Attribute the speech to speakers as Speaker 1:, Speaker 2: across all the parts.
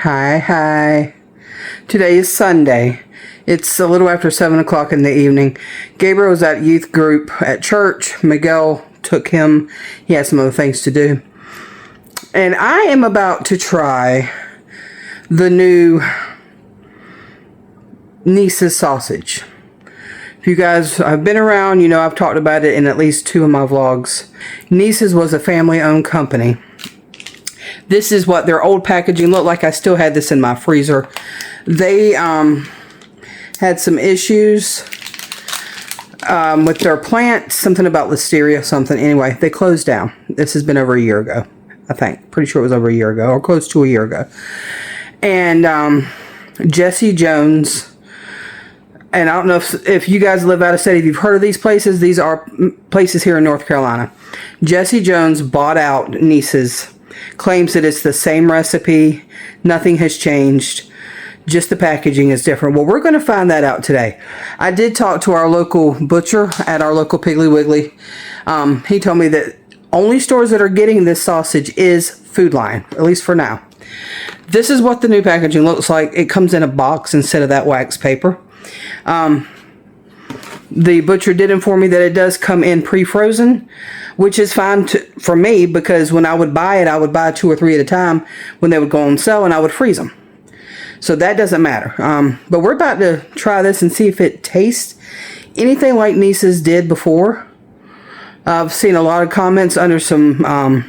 Speaker 1: Hi. Today is Sunday. It's a little after 7 o'clock in the evening. Gabriel was at youth group at church. Miguel took him. He had some other things to do. And I am about to try the new Neese's sausage. If you guys have been around, you know I've talked about it in at least 2 of my vlogs. Neese's was a family-owned company. This is what their old packaging looked like. I still had this in my freezer. They had some issues with their plant. Something about listeria, something. Anyway, they closed down. This has been over a year ago, I think. Pretty sure it was over a year ago, or close to a year ago. And Jesse Jones, and I don't know if you guys live out of state, if you've heard of these places. These are places here in North Carolina. Jesse Jones bought out Neese's. Claims that it's the same recipe, nothing has changed, just the packaging is different. Well, we're going to find that out today. I did talk to our local butcher at our local Piggly Wiggly. He told me that only stores that are getting this sausage is Food Lion, at least for now. This is what the new packaging looks like. It comes in a box instead of that wax paper. The butcher did inform me that it does come in pre-frozen, which is fine for me, because when I would buy it, I would buy 2 or 3 at a time when they would go on sale, and I would freeze them. So that doesn't matter. But we're about to try this and see if it tastes anything like Neese's did before. I've seen a lot of comments under some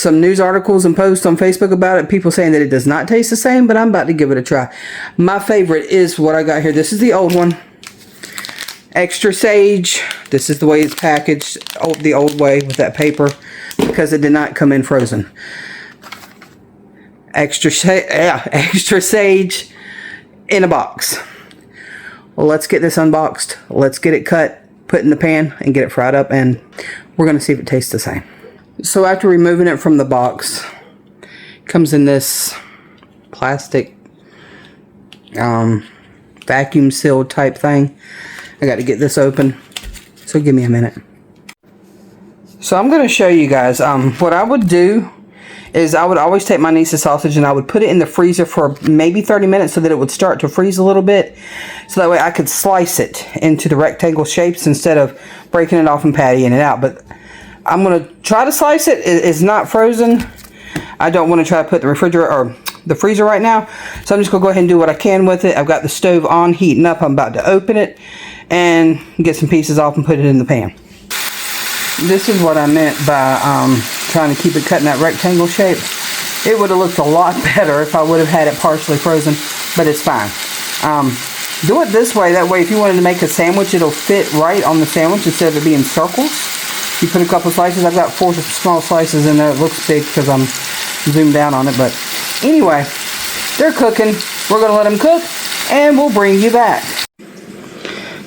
Speaker 1: news articles and posts on Facebook about it. People saying that it does not taste the same, but I'm about to give it a try. My favorite is what I got here. This is the old one. Extra sage. This is the way it's packaged, the old way with that paper, because it did not come in frozen. Extra sage in a box. Well, let's get this unboxed. Let's get it cut, put in the pan, and get it fried up, and we're going to see if it tastes the same. So after removing it from the box, it comes in this plastic vacuum sealed type thing. I got to get this open, so give me a minute. So I'm going to show you guys what I would do is I would always take my Neese's sausage and I would put it in the freezer for maybe 30 minutes so that it would start to freeze a little bit, so that way I could slice it into the rectangle shapes instead of breaking it off and pattying it out. But I'm going to try to slice it. It's not frozen. I don't want to try to put the refrigerator or the freezer right now, so I'm just going to go ahead and do what I can with it. I've got the stove on, heating up. I'm about to open it and get some pieces off and put it in the pan. This is what I meant by trying to keep it cut in that rectangle shape. It would have looked a lot better if I would have had it partially frozen, but it's fine. Do it this way. That way, if you wanted to make a sandwich, it'll fit right on the sandwich instead of it being circles. You put a couple slices. I've got 4 small slices in there. It looks big because I'm zoomed down on it, but anyway, they're cooking. We're going to let them cook, and we'll bring you back.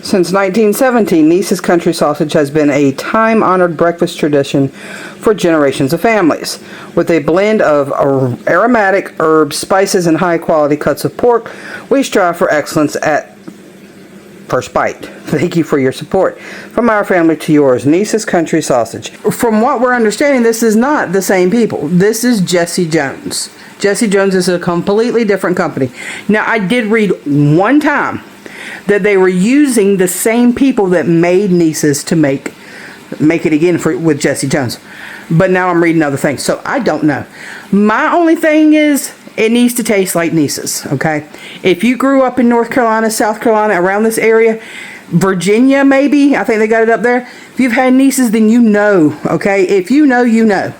Speaker 1: Since 1917, Neese's country sausage has been a time-honored breakfast tradition for generations of families. With a blend of aromatic herbs, spices, and high-quality cuts of pork, we strive for excellence at first bite. Thank you for your support. From our family to yours, Neese's country sausage. From what we're understanding, this is not the same people. This is Jesse Jones. Jesse Jones is a completely different company. Now, I did read one time that they were using the same people that made Neese's to make it again with Jesse Jones. But now I'm reading other things, so I don't know. My only thing is, it needs to taste like Neese's, okay? If you grew up in North Carolina, South Carolina, around this area, Virginia maybe, I think they got it up there. If you've had Neese's, then you know, okay? If you know, you know.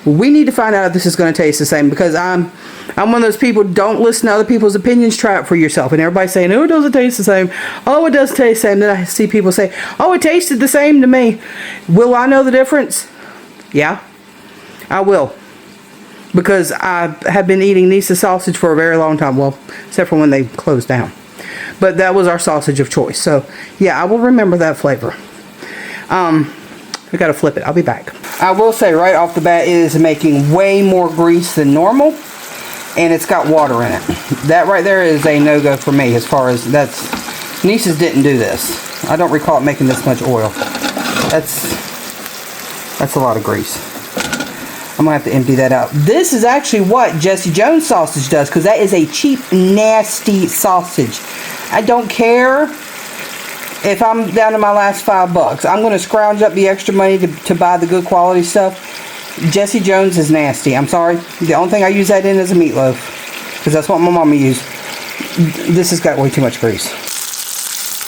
Speaker 1: We need to find out if this is going to taste the same, because I'm one of those people, don't listen to other people's opinions, try it for yourself. And everybody's saying, oh, it doesn't taste the same. Oh, it does taste the same. Then I see people say, oh, it tasted the same to me. Will I know the difference? Yeah, I will. Because I have been eating Neese's sausage for a very long time. Well, except for when they closed down. But that was our sausage of choice. So, yeah, I will remember that flavor. I gotta flip it. I'll be back. I will say right off the bat, it is making way more grease than normal, and it's got water in it. That right there is a no-go for me, as far as Neese's didn't do this. I don't recall it making this much oil. That's a lot of grease. I'm gonna have to empty that out. This is actually what Jesse Jones sausage does, because that is a cheap, nasty sausage. I don't care if I'm down to my last $5. I'm gonna scrounge up the extra money to buy the good quality stuff. Jesse Jones is nasty. I'm sorry. The only thing I use that in is a meatloaf, because that's what my mama used. This has got way too much grease.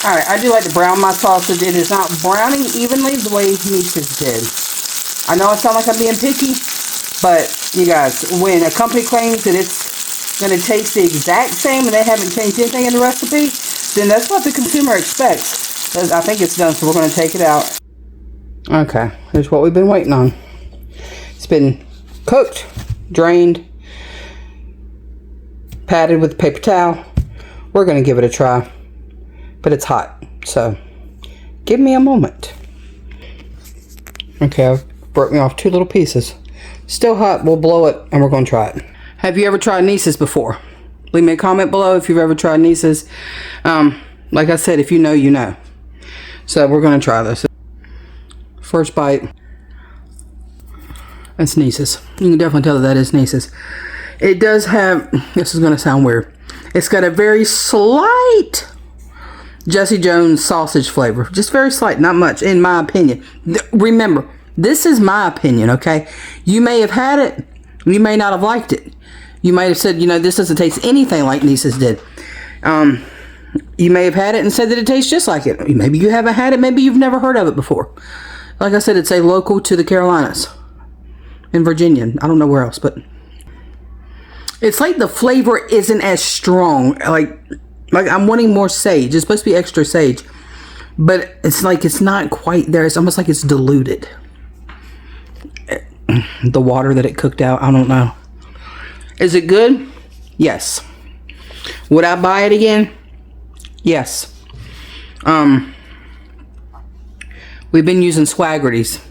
Speaker 1: Alright, I do like to brown my sausage. It is not browning evenly the way Neese's did. I know I sound like I'm being picky, but you guys, when a company claims that it's going to taste the exact same and they haven't changed anything in the recipe, then that's what the consumer expects. I think it's done, so we're going to take it out. Okay, here's what we've been waiting on. It's been cooked, drained, patted with a paper towel. We're going to give it a try, but it's hot, so give me a moment. Okay, I've broke me off 2 little pieces. Still hot, we'll blow it, and we're going to try it. Have you ever tried Neese's before? Leave me a comment below if you've ever tried Neese's. Like I said, if you know, you know. So we're going to try this. First bite. That's Neese's. You can definitely tell that is Neese's. It does have, this is going to sound weird, it's got a very slight Jesse Jones sausage flavor. Just very slight, not much, in my opinion. Remember, this is my opinion, okay? You may have had it, you may not have liked it. You might have said, you know, this doesn't taste anything like Neese's did. You may have had it and said that it tastes just like it. Maybe you haven't had it, maybe you've never heard of it before. Like I said, it's a local to the Carolinas. In Virginia. I don't know where else, but it's like the flavor isn't as strong. Like I'm wanting more sage. It's supposed to be extra sage, but it's like it's not quite there. It's almost like it's diluted. The water that it cooked out, I don't know. Is it good? Yes. Would I buy it again? Yes. We've been using Swaggerty's.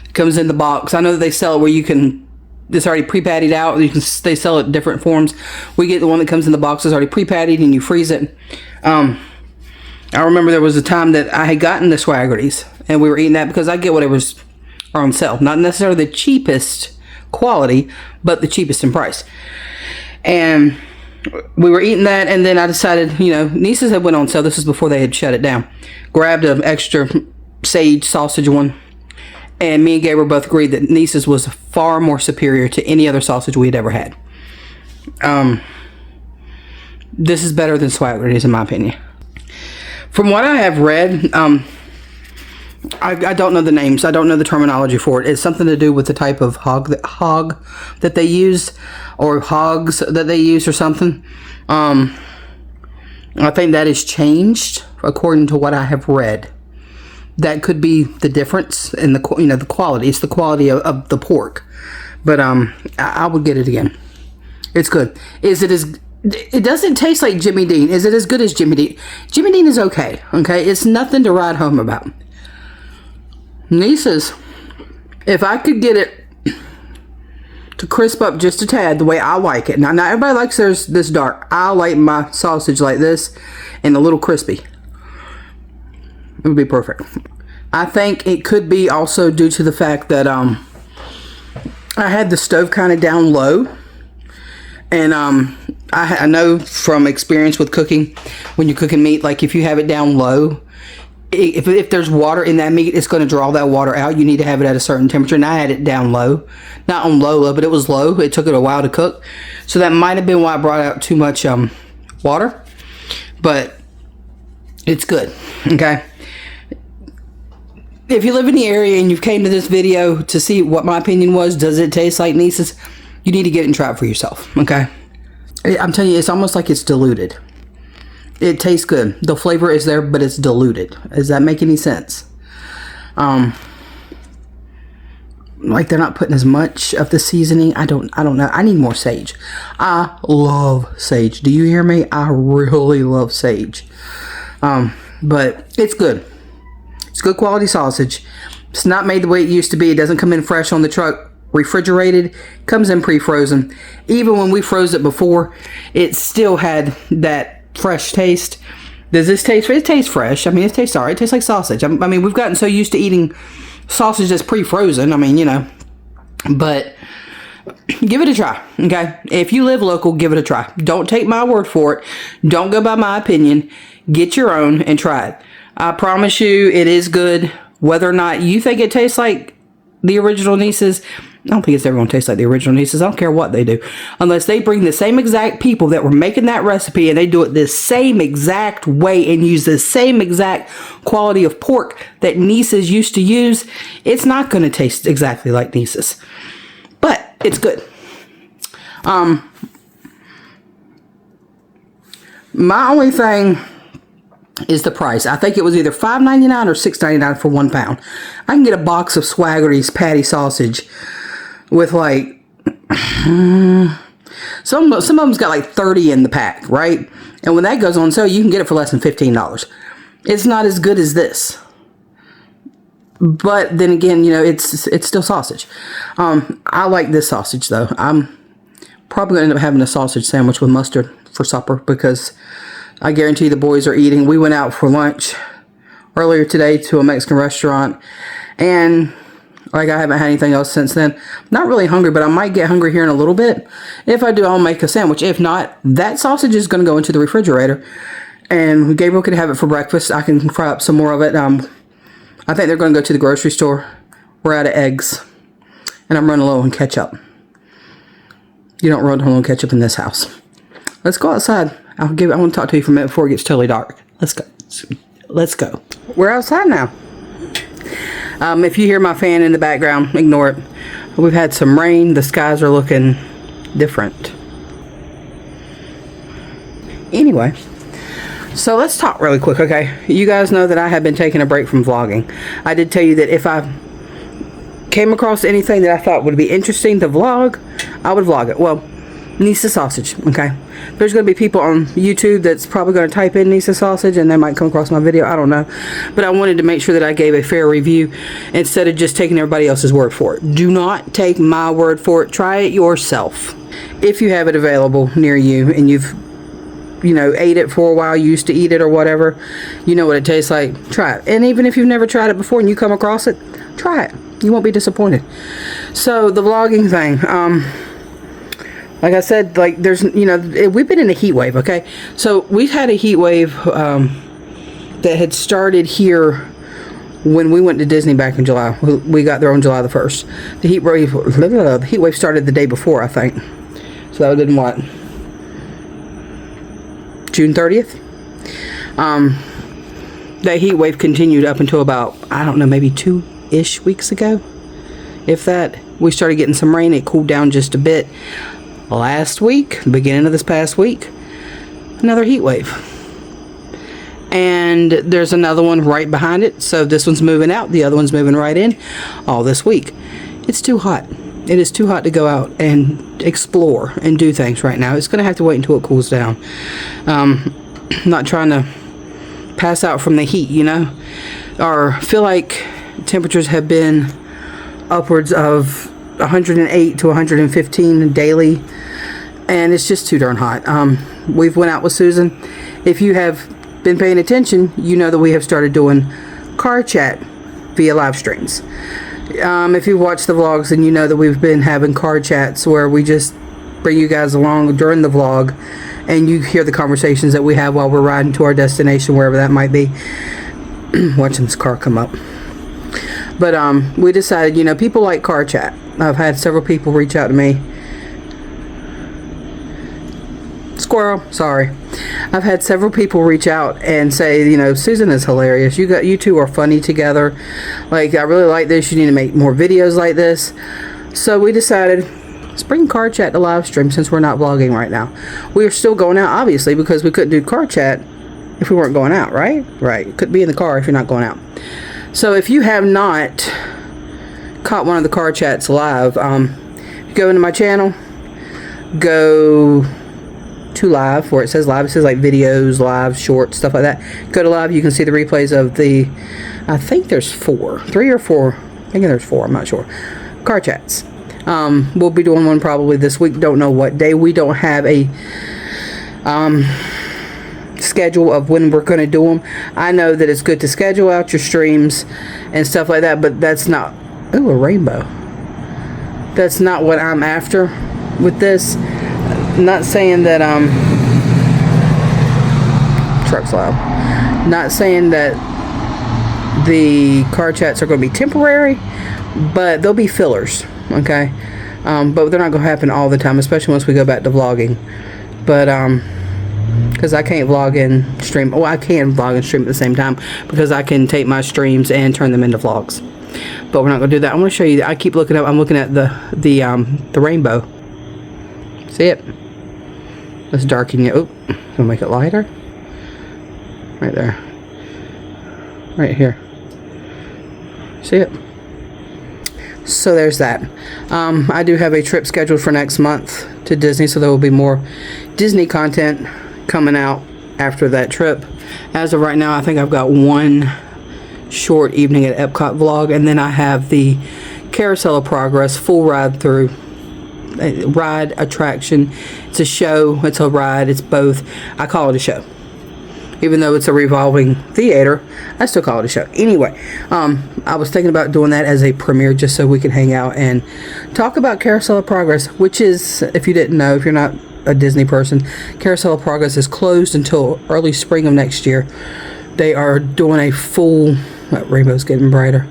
Speaker 1: It comes in the box. I know that they sell it where you can, it's already pre-pattied out. They sell it in different forms. We get the one that comes in the box. It's already pre-pattied and you freeze it. I remember there was a time that I had gotten the Swaggerty's and we were eating that because I get whatever's on sale. Not necessarily the cheapest quality, but the cheapest in price. And we were eating that, and then I decided, you know, Neese's had went on sale. This is before they had shut it down. Grabbed an extra sage sausage one, and me and Gabriel both agreed that Neese's was far more superior to any other sausage we had ever had. This is better than Swaggerty's in my opinion. From what I have read, I don't know the names. I don't know the terminology for it. It's something to do with the type of hog that they use, or hogs that they use, or something. I think that has changed according to what I have read. That could be the difference in the the quality. It's the quality of the pork. But I would get it again. It's good. Is it as? It doesn't taste like Jimmy Dean. Is it as good as Jimmy Dean? Jimmy Dean is okay. Okay, it's nothing to write home about. Neese's, if I could get it to crisp up just a tad the way I like it. Now everybody likes theirs this dark. I like my sausage like this and a little crispy. It would be perfect. I think it could be also due to the fact that I had the stove kind of down low. And I know from experience with cooking, when you're cooking meat, like if you have it down low, if there's water in that meat, it's going to draw that water out. You need to have it at a certain temperature. And I had it down low. Not on low, but it was low. It took it a while to cook. So that might have been why I brought out too much water. But it's good. Okay. If you live in the area and you've came to this video to see what my opinion was, does it taste like Neese's? You need to get it and try it for yourself. Okay. I'm telling you, it's almost like it's diluted. It tastes good. The flavor is there, but it's diluted. Does that make any sense? Like they're not putting as much of the seasoning. I don't know. I need more sage. I love sage. Do you hear me? I really love sage. But it's good. It's good quality sausage. It's not made the way it used to be. It doesn't come in fresh on the truck. Refrigerated. Comes in pre-frozen. Even when we froze it before, it still had that fresh taste. Does this taste? It tastes fresh. I mean, it tastes alright. It tastes like sausage. I mean, we've gotten so used to eating sausage that's pre-frozen. I mean, you know, But give it a try, okay? If you live local, give it a try. Don't take my word for it. Don't go by my opinion. Get your own and try it. I promise you it is good. Whether or not you think it tastes like the original Neese's, I don't think it's ever going to taste like the original Neese's. I don't care what they do. Unless they bring the same exact people that were making that recipe and they do it the same exact way and use the same exact quality of pork that Neese's used to use, it's not going to taste exactly like Neese's. But it's good. My only thing is the price. I think it was either $5.99 or $6.99 for 1 pound. I can get a box of Swaggerty's patty sausage with like some of them's got like 30 in the pack, right? And when that goes on sale, you can get it for less than $15. It's not as good as this. But then again, you know, it's still sausage. I like this sausage though. I'm probably going to end up having a sausage sandwich with mustard for supper because I guarantee the boys are eating. We went out for lunch earlier today to a Mexican restaurant, and like I haven't had anything else since then. Not really hungry, but I might get hungry here in a little bit. If I do, I'll make a sandwich. If not, that sausage is going to go into the refrigerator, and Gabriel can have it for breakfast. I can fry up some more of it. I think they're going to go to the grocery store. We're out of eggs, and I'm running low on ketchup. You don't run low on ketchup in this house. Let's go outside. I want to talk to you for a minute before it gets totally dark. Let's go. Let's go. We're outside now. If you hear my fan in the background, ignore it. We've had some rain. The skies are looking different. Anyway, so let's talk really quick, okay? You guys know that I have been taking a break from vlogging. I did tell you that if I came across anything that I thought would be interesting to vlog, I would vlog it. Well, Neese's sausage, okay? There's going to be people on YouTube that's probably going to type in Neese's sausage and they might come across my video. I don't know. But I wanted to make sure that I gave a fair review instead of just taking everybody else's word for it. Do not take my word for it. Try it yourself. If you have it available near you and you've, you know, ate it for a while, you used to eat it or whatever, you know what it tastes like, try it. And even if you've never tried it before and you come across it, try it. You won't be disappointed. So the vlogging thing, like I said, like there's, you know, we've been in a heat wave, okay? So we've had a heat wave that had started here when we went to Disney back in July. We got there on July the 1st. The heat wave started the day before, I think. So that would have been what? June 30th? That heat wave continued up until about, I don't know, maybe 2-ish weeks ago. If that. We started getting some rain. It cooled down just a bit. Last week, beginning of this past week, another heat wave. And there's another one right behind it. So this one's moving out. The other one's moving right in all this week. It's too hot. It is too hot to go out and explore and do things right now. It's going to have to wait until it cools down. Not trying to pass out from the heat, you know. Or feel like temperatures have been upwards of 108 to 115 daily, and it's just too darn hot. We've went out with Susan. If you have been paying attention, you know that we have started doing car chat via live streams. If you've watched the vlogs, then you know that we've been having car chats where we just bring you guys along during the vlog and you hear the conversations that we have while we're riding to our destination, wherever that might be. Watching this car come up. But we decided, you know, people like car chat. I've had several people reach out to me. Squirrel, sorry. I've had several people reach out and say, you know, Susan is hilarious. You two are funny together. Like, I really like this. You need to make more videos like this. So we decided, let's bring car chat to live stream since we're not vlogging right now. We are still going out, obviously, because we couldn't do car chat if we weren't going out, right? Right. You couldn't be in the car if you're not going out. So if you have not caught one of the car chats live, go into my channel, go to live where it says live. It says like videos, live, short, stuff like that. Go to live. You can see the replays of the, I think there's 3 or 4. I think there's 4. I'm not sure. Car chats. We'll be doing one probably this week. Don't know what day. We don't have a schedule of when we're going to do them. I know that it's good to schedule out your streams and stuff like that, but that's not. Ooh, a rainbow. That's not what I'm after with this. Not saying that truck's loud. Not saying that the car chats are going to be temporary, but they'll be fillers, okay? But they're not going to happen all the time, especially once we go back to vlogging. But because I can't vlog and stream. Well, I can vlog and stream at the same time because I can take my streams and turn them into vlogs. But we're not going to do that. I'm going to show you. I keep looking up. I'm looking at the rainbow. See it? Let's darken it. Oh, gonna make it lighter. Right there. Right here. See it? So there's that. I do have a trip scheduled for next month to Disney, so there will be more Disney content coming out after that trip. As of right now, I think I've got one short evening at EPCOT vlog, and then I have the Carousel of Progress full ride through. Ride attraction. It's a show, it's a ride, it's both. I call it a show. Even though it's a revolving theater, I still call it a show. Anyway, I was thinking about doing that as a premiere just so we can hang out and talk about Carousel of Progress, which is, if you didn't know, if you're not a Disney person, Carousel of Progress is closed until early spring of next year. They are doing a full, rainbow's getting brighter.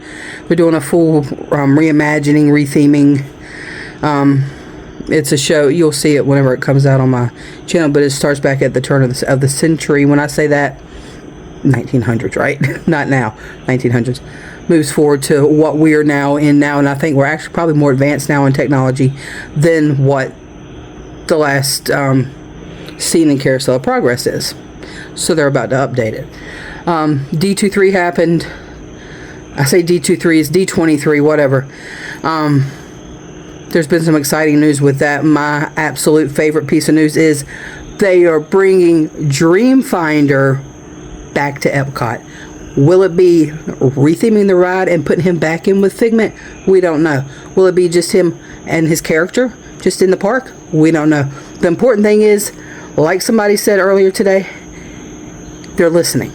Speaker 1: They're doing a full reimagining, retheming. It's a show. You'll see it whenever it comes out on my channel, but it starts back at the turn of the century. When I say that, 1900s, right? Not now, 1900s. Moves forward to what we are now in now, and I think we're actually probably more advanced now in technology than what the last scene in Carousel of Progress is. So they're about to update it. D23 happened. I say D23, it's D23, whatever. There's been some exciting news with that. My absolute favorite piece of news is they are bringing Dreamfinder back to EPCOT. Will it be retheming the ride and putting him back in with Figment? We don't know. Will it be just him and his character just in the park? We don't know. The important thing is, like somebody said earlier today, they're listening.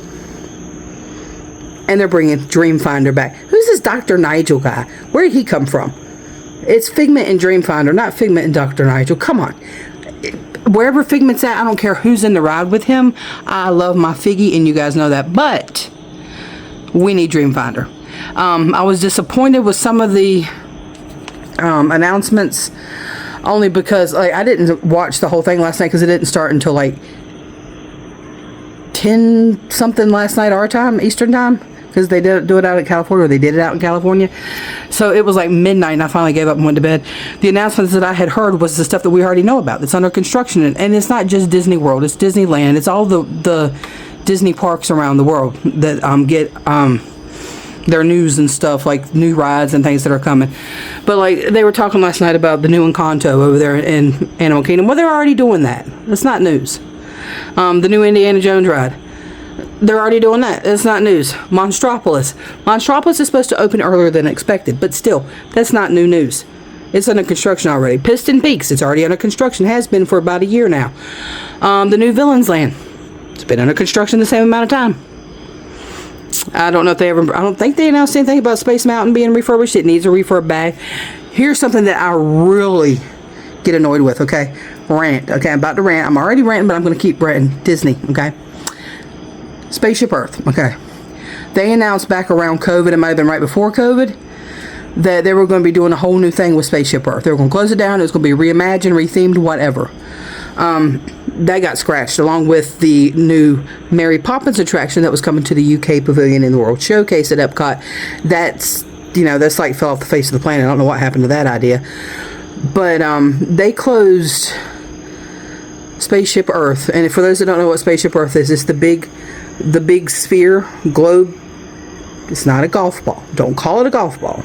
Speaker 1: And they're bringing Dreamfinder back. Who's this Dr. Nigel guy? Where did he come from? It's Figment and Dreamfinder, not Figment and Dr. Nigel. Come on. Wherever Figment's at, I don't care who's in the ride with him. I love my Figgy, and you guys know that. But we need Dreamfinder. I was disappointed with some of the announcements, only because I didn't watch the whole thing last night because it didn't start until like 10 something last night our time, Eastern time. Because they did do it out in California, or they did it out in California. So it was like midnight, and I finally gave up and went to bed. The announcements that I had heard was the stuff that we already know about. That's under construction, and it's not just Disney World. It's Disneyland. It's all the Disney parks around the world that get their news and stuff, like new rides and things that are coming. But like they were talking last night about the new Encanto over there in Animal Kingdom. Well, they're already doing that. That's not news. The new Indiana Jones ride. They're already doing that. It's not news. Monstropolis. Monstropolis is supposed to open earlier than expected, but still, that's not new news. It's under construction already. Piston Peaks, it's already under construction. Has been for about a year now. The new Villains Land. It's been under construction the same amount of time. I don't know if they ever... I don't think they announced anything about Space Mountain being refurbished. It needs a refurb back. Here's something that I really get annoyed with, okay? Rant. Okay, I'm about to rant. I'm already ranting, but I'm going to keep ranting. Disney, okay? Spaceship Earth, okay. They announced back around COVID, it might have been right before COVID, that they were going to be doing a whole new thing with Spaceship Earth. They were going to close it down. It was going to be reimagined, rethemed, whatever. That got scratched, along with the new Mary Poppins attraction that was coming to the UK Pavilion in the World Showcase at EPCOT. That's, you know, that's like fell off the face of the planet. I don't know what happened to that idea. But they closed Spaceship Earth. And for those that don't know what Spaceship Earth is, it's the big sphere, globe. It's not a golf ball. Don't call it a golf ball.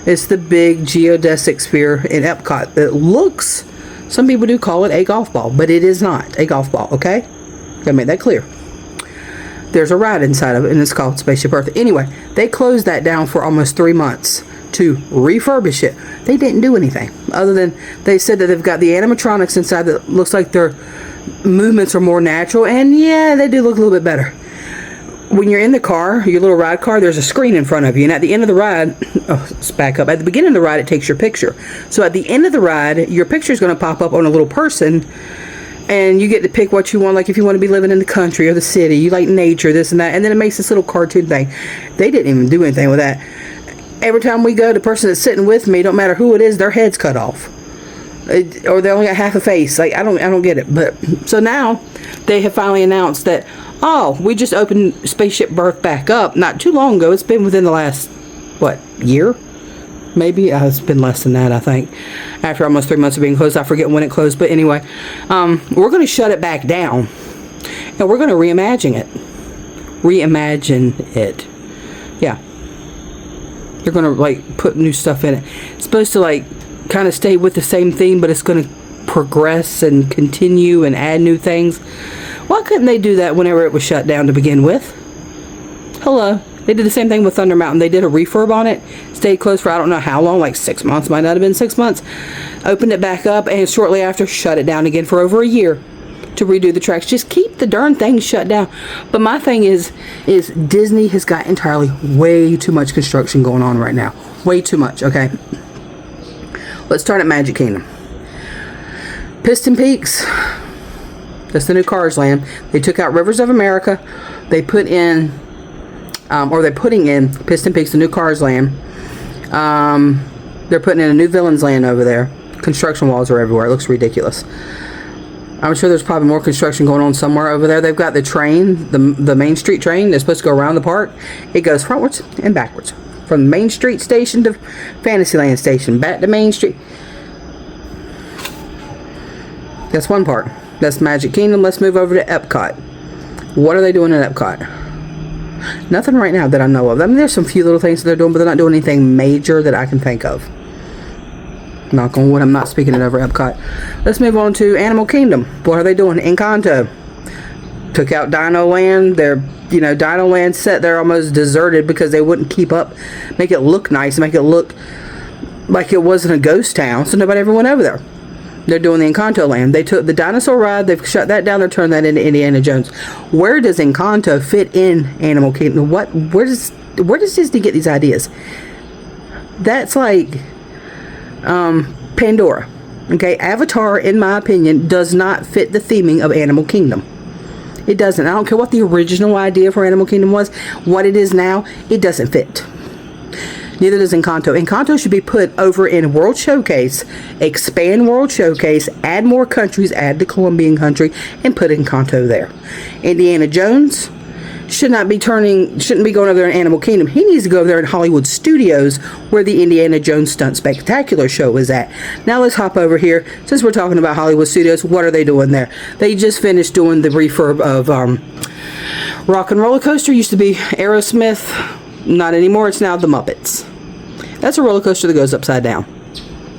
Speaker 1: It's the big geodesic sphere in EPCOT that looks, some people do call it a golf ball, but it is not a golf ball, okay? Gotta make that clear. There's a ride inside of it, and it's called Spaceship Earth. Anyway, they closed that down for almost 3 months to refurbish it. They didn't do anything other than they said that they've got the animatronics inside that looks like their movements are more natural, and yeah, they do look a little bit better. when you're in the car, your little ride car, there's a screen in front of you, and at the end of the ride, let's back up. At the beginning of the ride, it takes your picture. So at the end of the ride, your picture is going to pop up on a little person, and you get to pick what you want. Like if you want to be living in the country or the city, you like nature, this and that, and then it makes this little cartoon thing. They didn't even do anything with that. Every time we go, the person that's sitting with me, don't matter who it is, their head's cut off, or they only got half a face. Like I don't get it. But so now they have finally announced that, oh, we just opened Spaceship Birth back up not too long ago. It's been within the last, what, year? Maybe? It's been less than that, I think. After almost 3 months of being closed. I forget when it closed. But anyway, we're going to shut it back down. And we're going to reimagine it. Reimagine it. Yeah. They're going to, like, put new stuff in it. It's supposed to, like, kind of stay with the same theme, but it's going to progress and continue and add new things. Why couldn't they do that whenever it was shut down to begin with? Hello. They did the same thing with Thunder Mountain. They did a refurb on it. Stayed closed for I don't know how long, like 6 months. Might not have been 6 months. Opened it back up and shortly after shut it down again for over a year to redo the tracks. Just keep the darn thing shut down. But my thing is Disney has got entirely way too much construction going on right now. Way too much, okay? Let's start at Magic Kingdom. Piston Peaks. That's the new Cars Land. They took out Rivers of America. They put in, or they're putting in Piston Peaks, the new Cars Land. They're putting in a new Villains Land over there. Construction walls are everywhere. It looks ridiculous. I'm sure there's probably more construction going on somewhere over there. They've got the train, the Main Street train that's supposed to go around the park. It goes frontwards and backwards. From Main Street Station to Fantasyland Station. Back to Main Street. That's one part. That's Magic Kingdom. Let's move over to EPCOT. What are they doing at EPCOT? Nothing right now that I know of. I mean, there's some few little things that they're doing, but they're not doing anything major that I can think of. Knock on wood, I'm not speaking it over EPCOT. Let's move on to Animal Kingdom. What are they doing? Encanto. Took out Dino Land. Their, Dino Land set there almost deserted because they wouldn't keep up, make it look nice, make it look like it wasn't a ghost town, so nobody ever went over there. They're doing the Encanto Land. They took the dinosaur ride. They've shut that down. They're turning that into Indiana Jones. Where does Encanto fit in Animal Kingdom? Where does Disney get these ideas? That's like Pandora. Okay, Avatar, in my opinion, does not fit the theming of Animal Kingdom. It doesn't. I don't care what the original idea for Animal Kingdom was. What it is now, it doesn't fit. Neither does Encanto. Encanto should be put over in World Showcase, expand World Showcase, add more countries, add the Colombian country, and put Encanto there. Indiana Jones shouldn't be going over there in Animal Kingdom. He needs to go over there in Hollywood Studios, where the Indiana Jones Stunt Spectacular show is at. Now let's hop over here. Since we're talking about Hollywood Studios, what are they doing there? They just finished doing the refurb of Rock and Roller Coaster. Used to be Aerosmith. Not anymore. It's now the Muppets. That's a roller coaster that goes upside down.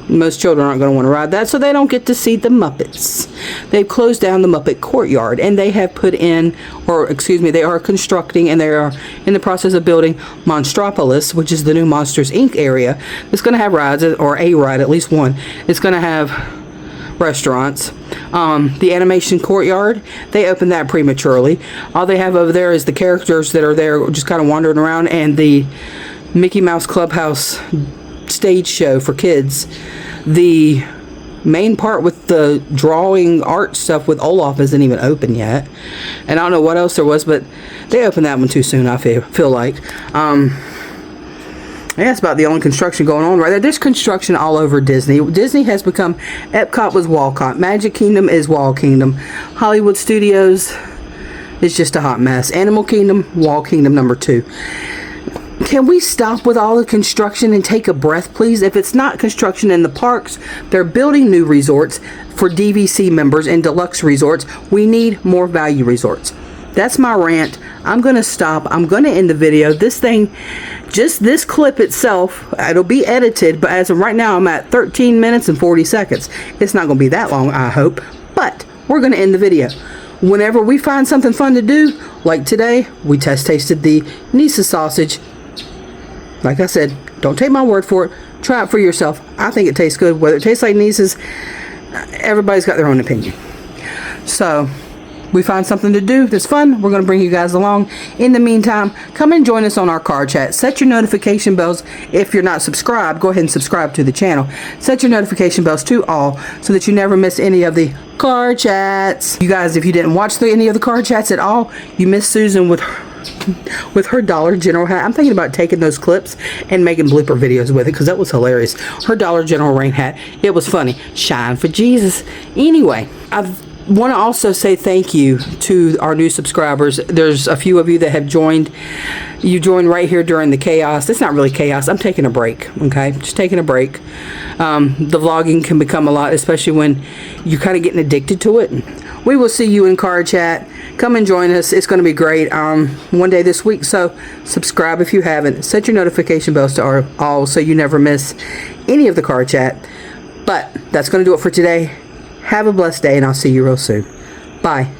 Speaker 1: Most children aren't going to want to ride that, so they don't get to see the Muppets. They've closed down the Muppet Courtyard, and they have put in, they are constructing, and they are in the process of building Monstropolis, which is the new Monsters, Inc. area. It's going to have rides, or a ride, at least one. It's going to have restaurants. The animation courtyard, they opened that prematurely. All they have over there is the characters that are there just kind of wandering around, and the Mickey Mouse Clubhouse stage show for kids. The main part with the drawing art stuff with Olaf isn't even open yet, and I don't know what else there was, but they opened that one too soon, I feel like. Yeah, that's about the only construction going on right there. There's construction all over Disney. Disney has become, EPCOT was Walcott. Magic Kingdom is Wall Kingdom. Hollywood Studios is just a hot mess. Animal Kingdom, Wall Kingdom number 2. Can we stop with all the construction and take a breath, please? If it's not construction in the parks, they're building new resorts for DVC members and deluxe resorts. We need more value resorts. That's my rant. I'm going to stop. I'm going to end the video. This thing, just this clip itself, it'll be edited, but as of right now, I'm at 13 minutes and 40 seconds. It's not going to be that long, I hope, but we're going to end the video. Whenever we find something fun to do, like today, we tasted the Neese sausage. Like I said, don't take my word for it. Try it for yourself. I think it tastes good. Whether it tastes like Neese's, everybody's got their own opinion. So, we find something to do that's fun, we're going to bring you guys along. In the meantime, come and join us on our car chat. Set your notification bells. If you're not subscribed, go ahead and subscribe to the channel. Set your notification bells to all so that you never miss any of the car chats. You guys, if you didn't watch any of the car chats at all, you missed Susan with her Dollar General hat. I'm thinking about taking those clips and making blooper videos with it because that was hilarious. Her Dollar General rain hat. It was funny. Shine for Jesus. Anyway, I want to also say thank you to our new subscribers. There's a few of you that have joined. You joined right here during the chaos. It's not really chaos. I'm taking a break, okay? Just taking a break. The vlogging can become a lot, especially when you're kind of getting addicted to it. We will see you in car chat. Come and join us. It's going to be great one day this week. So subscribe if you haven't. Set your notification bells to all so you never miss any of the car chat. But that's going to do it for today. Have a blessed day, and I'll see you real soon. Bye.